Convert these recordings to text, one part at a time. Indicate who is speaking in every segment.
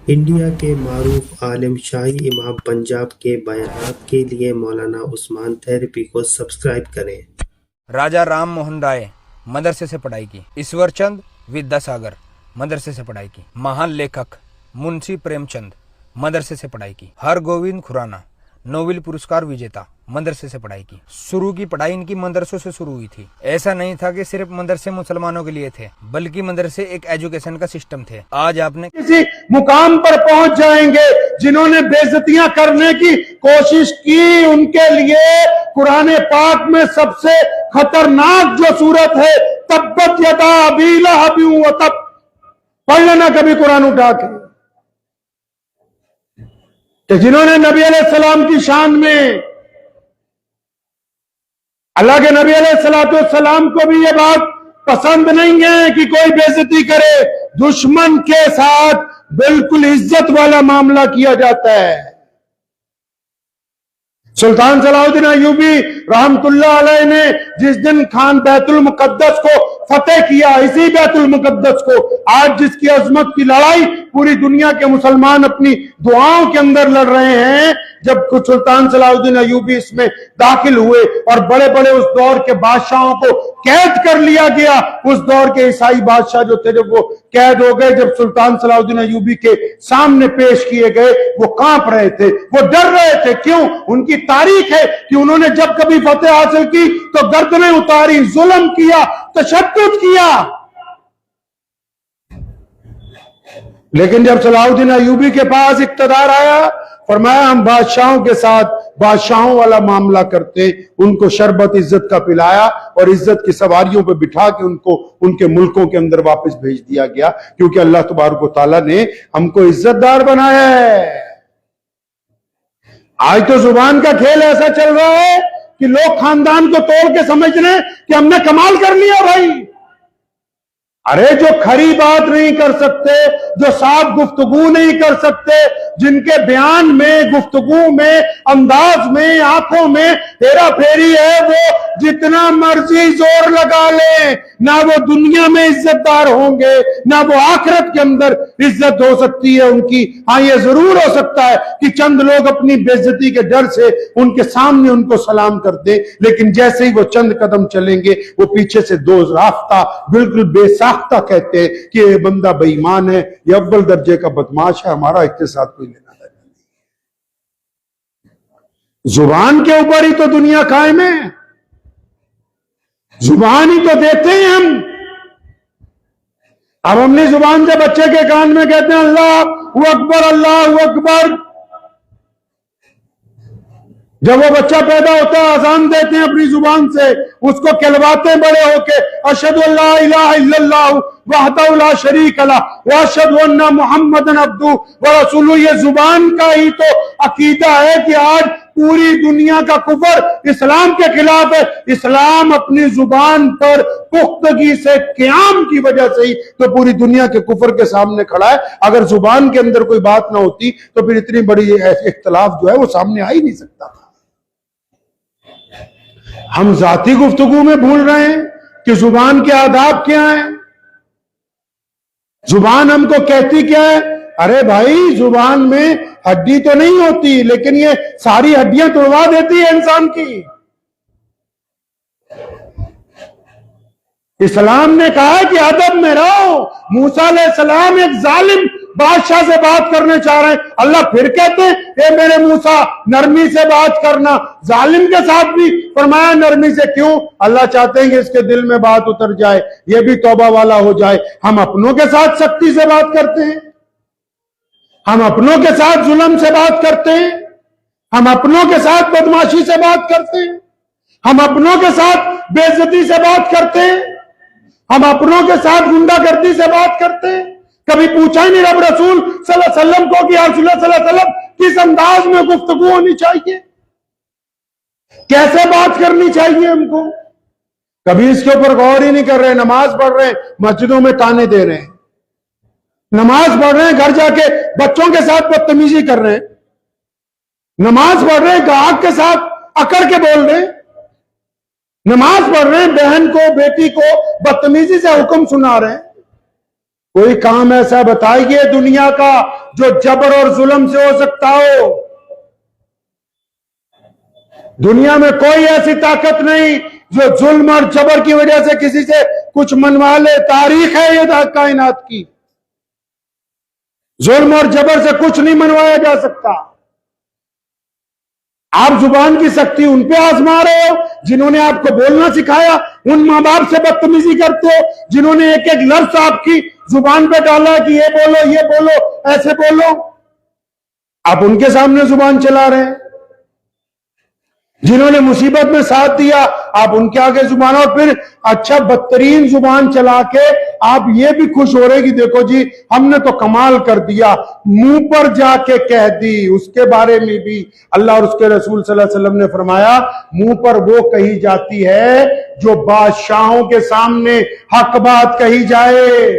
Speaker 1: India के मारूफ आलिम शाही इमाम पंजाब के बयानात के लिए मौलाना उस्मान थेरेपी को सब्सक्राइब करें।
Speaker 2: राजा राम मोहन राय मदरसे से पढ़ाई की। ईश्वर चंद विद्यासागर मदरसे से पढ़ाई की। महान लेखक मुंशी प्रेमचंद मदरसे से पढ़ाई की। हरगोविंद खुराना नोबेल पुरस्कार विजेता मदरसे से पढ़ाई की। शुरू की पढ़ाई इनकी मदरसों से शुरू हुई थी। ऐसा नहीं था कि सिर्फ मदरसे मुसलमानों के लिए थे, बल्कि मदरसे एक एजुकेशन का सिस्टम थे। आज आपने
Speaker 3: किसी मुकाम पर पहुंच जाएंगे। जिन्होंने बेइज्जतियां करने की कोशिश की, उनके लिए कुरान पाक में सबसे खतरनाक जो सूरत है, तब्बत यदा अबी लहब व तब, पढ़ लेना कभी कुरान उठा के। कि जिन्होंने नबी अलैहिस्सलाम की शान में, अल्लाह के नबी अलैहिस्सलाम को भी ये बात पसंद नहीं है कि कोई बेइज्जती करे। दुश्मन के साथ बिल्कुल इज्जत वाला मामला किया जाता है। सुल्तान सलाहुद्दीन अय्यूबी रहमतुल्लाह अलैह ने जिस दिन खान बैतुल मुकद्दस को फतेह किया, इसी बैतुल मुकद्दस को, आज जिसकी अजमत की लड़ाई पूरी दुनिया के मुसलमान अपनी दुआओं के अंदर लड़ रहे हैं, जब कुछ सुल्तान सलाहुद्दीन अय्यूबी इसमें दाखिल हुए और बड़े बड़े उस दौर के बादशाहों को कैद कर लिया गया। उस दौर के ईसाई बादशाह जो थे, जब वो कैद हो गए, जब सुल्तान सलाहुद्दीन अय्यूबी के सामने पेश किए गए, वो कांप रहे थे, वो डर रहे थे। क्यों? उनकी तारीख है कि उन्होंने जब कभी फतेह हासिल की तो गर्दनें उतारी, जुल्म किया, तशद्दुद किया। लेकिन जब सलाहुद्दीन अय्यूबी के पास इक्तदार आया, फरमाया हम बादशाहों के साथ बादशाहों वाला मामला करते। उनको शरबत इज्जत का पिलाया और इज्जत की सवारियों पर बिठा के उनको उनके मुल्कों के अंदर वापस भेज दिया गया, क्योंकि अल्लाह तबारक व तआला ने हमको इज्जतदार बनाया है। आज तो जुबान का खेल ऐसा चल रहा है कि लोग खानदान को तोड़ के समझ रहे हैं कि हमने कमाल कर लिया भाई। अरे जो खरी बात नहीं कर सकते, जो साफ गुफ्तगू नहीं कर सकते, जिनके बयान में, गुफ्तगू में, अंदाज में, आंखों में हेरा फेरी है, वो जितना मर्जी जोर लगा ले, ना वो दुनिया में इज्जतदार होंगे, ना वो आखिरत के अंदर इज्जत हो सकती है उनकी। हाँ, ये जरूर हो सकता है कि चंद लोग अपनी बेइज्जती के डर से उनके सामने उनको सलाम कर दे, लेकिन जैसे ही वो चंद कदम चलेंगे, वो पीछे से दो राफ्ता बिल्कुल बेसाख्ता कहते हैं कि ये बंदा बेईमान है, ये अव्वल दर्जे का बदमाश है, हमारा इसके साथ कोई लेना देना नहीं। जुबान के ऊपर ही तो दुनिया कायम है, जुबान ही तो देते हैं हम। अब हमने जुबान से बच्चे के कान में कहते हैं अल्लाह अकबर, अल्लाह अकबर। जब वो बच्चा पैदा होता है, अजान देते हैं अपनी जुबान से, उसको कहलवाते हैं बड़े होके, अशहदु अल्ला इलाहा इल्लल्लाह वहदहु ला शरीका लह व अशहदु अन्ना मुहम्मदन अब्दुहु व रसूलुहु। ये जुबान का ही तो अकीदा है कि आज पूरी दुनिया का कुफर इस्लाम के खिलाफ है। इस्लाम अपनी जुबान पर पुख्तगी से, क़याम की वजह से ही तो पूरी दुनिया के कुफर के सामने खड़ा है। अगर जुबान के अंदर कोई बात ना होती तो फिर इतनी बड़ी इख्तलाफ जो है वो सामने आ ही नहीं सकता था। हम जाती गुफ्तगू में भूल रहे हैं कि जुबान के आदाब क्या है, जुबान हमको कहती क्या है। अरे भाई, जुबान में हड्डी तो नहीं होती, लेकिन ये सारी हड्डियां तोड़वा देती है इंसान की। इस्लाम ने कहा कि अदब में रहो। मूसा अलैहिस्सलाम एक जालिम बादशाह से बात करने चाह रहे हैं, अल्लाह फिर कहते हैं ए मेरे मूसा, नरमी से बात करना। जालिम के साथ भी फरमाया नरमी से। क्यों? अल्लाह चाहते हैं कि इसके दिल में बात उतर जाए, ये भी तौबा वाला हो जाए। हम अपनों के साथ सख्ती से बात करते हैं, हम अपनों के साथ जुल्म से बात करते हैं, हम अपनों के साथ बदमाशी से बात करते हैं, हम अपनों के साथ बेइज्जती से बात करते हैं, हम अपनों के साथ गुंडागर्दी से बात करते हैं। कभी पूछा ही नहीं रब रसूल सल्लल्लाहु अलैहि वसल्लम को कि रसूलुल्लाह सल्लल्लाहु अलैहि वसल्लम किस अंदाज में गुफ्तगू होनी चाहिए, कैसे बात करनी चाहिए हमको। कभी इसके ऊपर गौर ही नहीं कर रहे। नमाज पढ़ रहे हैं, मस्जिदों में ताने दे रहे हैं, नमाज पढ़ रहे हैं, घर जाके बच्चों के साथ बदतमीजी कर रहे हैं, नमाज पढ़ रहे हैं, गाहक के साथ अकड़ के बोल रहे हैं, नमाज पढ़ रहे हैं, बहन को, बेटी को बदतमीजी से हुक्म सुना रहे हैं। कोई काम ऐसा बताइए दुनिया का जो जबर और जुल्म से हो सकता हो। दुनिया में कोई ऐसी ताकत नहीं जो जुल्म और जबर की वजह से किसी से कुछ मनवा ले। तारीख है ये कायनात की, जुल्म और जबर से कुछ नहीं मनवाया जा सकता। आप जुबान की शक्ति उन पे आजमा रहे हो जिन्होंने आपको बोलना सिखाया, उन मां बाप से बदतमीजी करते हो जिन्होंने एक एक लफ्ज आपकी जुबान पे डाला कि ये बोलो, ऐसे बोलो। आप उनके सामने जुबान चला रहे हैं। जिन्होंने मुसीबत में साथ दिया, आप उनके आगे जुबान, और फिर अच्छा बदतरीन जुबान चला के आप ये भी खुश हो रहे कि देखो जी हमने तो कमाल कर दिया, मुंह पर जाके कह दी। उसके बारे में भी अल्लाह और उसके रसूल सल्लल्लाहु अलैहि वसल्लम ने फरमाया, मुंह पर वो कही जाती है जो बादशाहों के सामने हक बात कही जाए,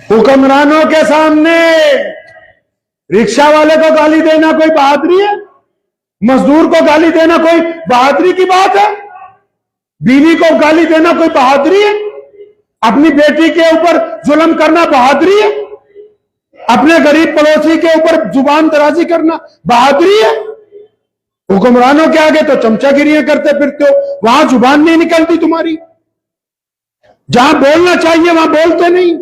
Speaker 3: हुक्मरानों के सामने। रिक्शा वाले को गाली देना कोई बहादुरी है? मजदूर को गाली देना कोई बहादुरी की बात है? बीवी को गाली देना कोई बहादुरी है? अपनी बेटी के ऊपर जुल्म करना बहादुरी है? अपने गरीब पड़ोसी के ऊपर जुबान दराजी करना बहादुरी है? हुक्मरानों के आगे तो चमचागिरियां करते फिरते हो, वहां जुबान नहीं निकलती तुम्हारी। जहां बोलना चाहिए वहां बोलते नहीं,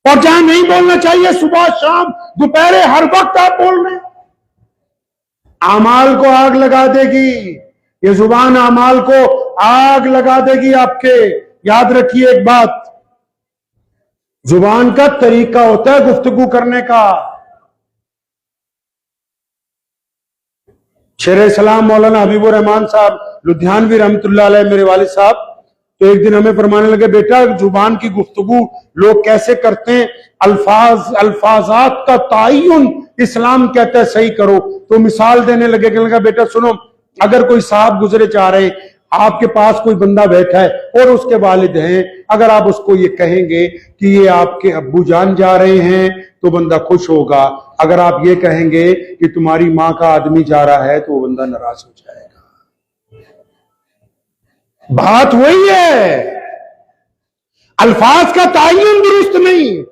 Speaker 3: और जहां नहीं बोलना चाहिए सुबह शाम दोपहर हर वक्त आप बोल रहे हैं। आमाल को आग लगा देगी ये जुबान, आमाल को आग लगा देगी आपके। याद रखिए एक बात, जुबान का तरीका होता है गुफ्तगू करने का। शेर सलाम मौलाना हबीबुर रहमान साहब लुधियानवी रहमतुल्लाह अलैह, मेरे वालिद साहब, तो एक दिन हमें फरमाने लगे, बेटा जुबान की गुफ्तगू लोग कैसे करते हैं, अल्फाजात का तायुन इस्लाम कहता है सही करो। तो मिसाल देने लगे, कहने लगा बेटा सुनो, अगर कोई साहब गुजरे जा रहे, आपके पास कोई बंदा बैठा है और उसके वालिद हैं, अगर आप उसको ये कहेंगे कि ये आपके अब्बू जान जा रहे हैं तो बंदा खुश होगा। अगर आप ये कहेंगे कि तुम्हारी मां का आदमी जा रहा है तो वो बंदा नाराज हो जाएगा। बात वही है, अल्फाज का तायन दुरुस्त नहीं।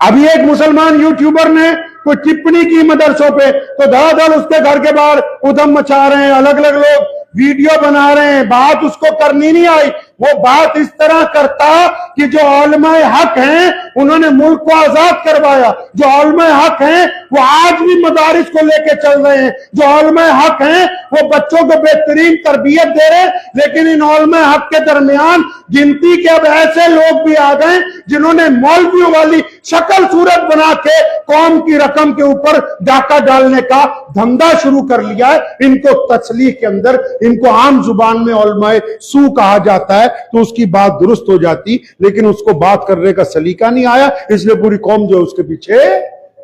Speaker 3: अभी एक मुसलमान यूट्यूबर ने कोई टिप्पणी की मदरसों पे, तो धड़ाधड़ उसके घर के बाहर उधम मचा रहे हैं, अलग अलग लोग वीडियो बना रहे हैं। बात उसको करनी नहीं आई, वो बात इस तरह करता कि जो औलमाए हक हैं उन्होंने मुल्क को आजाद करवाया, जो औलमाए हक हैं वो आज भी मदारिस को लेके चल रहे हैं, जो औलमाए हक हैं वो बच्चों को बेहतरीन तरबियत दे रहे हैं। लेकिन इन औलमाए हक के दरमियान गिनती के अब ऐसे लोग भी आ गए जिन्होंने मौलवियों वाली शक्ल सूरत बना के कौम की रकम के ऊपर डाका डालने का धंधा शुरू कर लिया है। इनको तस्लीह के अंदर, इनको आम जुबान में औलमाए सू कहा जाता है, तो उसकी बात दुरुस्त हो जाती, लेकिन उसको बात करने का सलीका नहीं आया, इसलिए पूरी कौम जो उसके पीछे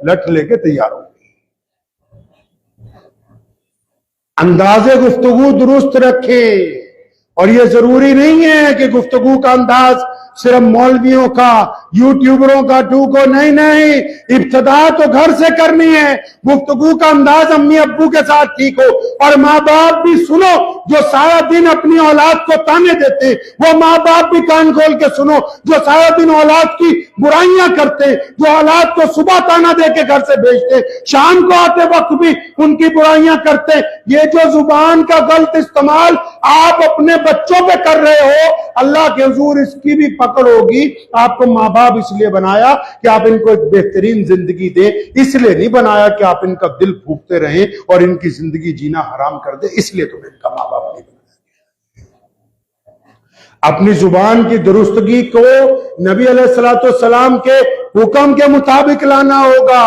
Speaker 3: लठ लेके तैयार हो गई। अंदाजे गुफ्तगू दुरुस्त रखे, और यह जरूरी नहीं है कि गुफ्तगू का अंदाज सिर्फ मौलवियों का, यूट्यूबरों का टूको, नहीं नहीं, इब्तदा तो घर से करनी है। गुफ्तगू का अंदाज अम्मी अब्बू के साथ ठीक हो, और माँ बाप भी सुनो जो सारा दिन अपनी औलाद को ताने देते, वो माँ बाप भी कान खोल के सुनो जो सारा दिन औलाद की बुराइयां करते, जो औलाद को सुबह ताना दे के घर से भेजते, शाम को आते वक्त भी उनकी बुराइयां करते। ये जो जुबान का गलत इस्तेमाल आप अपने बच्चों पे कर रहे हो, अल्लाह के हुजूर इसकी भी पकड़ होगी। आपको माँ बाप इसलिए बनाया कि आप इनको एक बेहतरीन जिंदगी दें, इसलिए नहीं बनाया कि आप इनका दिल फूकते रहें और इनकी जिंदगी जीना हराम कर दे, इसलिए तुम्हें इनका माँ बाप नहीं बनाया। अपनी जुबान की दुरुस्तगी को नबी अलैहिस्सलाम के हुक्म के मुताबिक लाना होगा।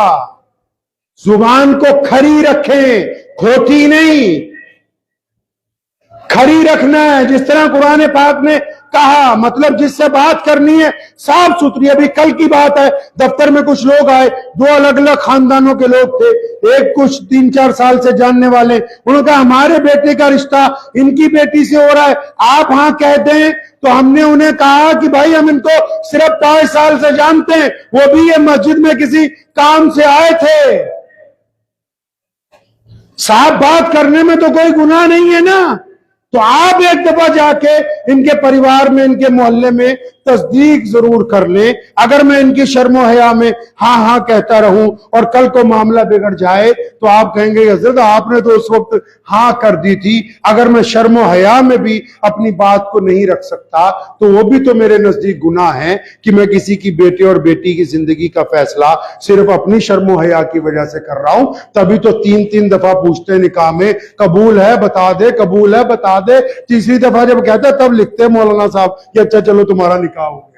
Speaker 3: जुबान को खरी रखें, खोटी नहीं, खरी रखना है। जिस तरह कुरान पाक ने कहा, मतलब जिससे बात करनी है साफ सुथरी। अभी कल की बात है, दफ्तर में कुछ लोग आए, दो अलग अलग खानदानों के लोग थे, एक कुछ 3-4 साल से जानने वाले, उन्होंने कहा हमारे बेटे का रिश्ता इनकी बेटी से हो रहा है, आप हाँ कह दें। तो हमने उन्हें कहा कि भाई हम इनको सिर्फ 5 साल से जानते हैं, वो भी ये मस्जिद में किसी काम से आए थे। साफ बात करने में तो कोई गुनाह नहीं है ना। तो आप एक दफा जाके इनके परिवार में, इनके मोहल्ले में तस्दीक जरूर कर लें। अगर मैं इनकी शर्मो हया में हाँ हाँ कहता रहूं और कल को मामला बिगड़ जाए तो आप कहेंगे हजरत आपने तो उस वक्त हाँ कर दी थी। अगर मैं शर्मो हया में भी अपनी बात को नहीं रख सकता तो वो भी तो मेरे नजदीक गुनाह है कि मैं किसी की बेटे और बेटी की जिंदगी का फैसला सिर्फ अपनी शर्मो हया की वजह से कर रहा हूं। तभी तो 3-3 दफा पूछते निकाह में, कबूल है बता दे, कबूल है बता दे। तीसरी दफा जब कहता है तब लिखते हैं मौलाना साहब कि अच्छा चलो तुम्हारा निकाह हो गया।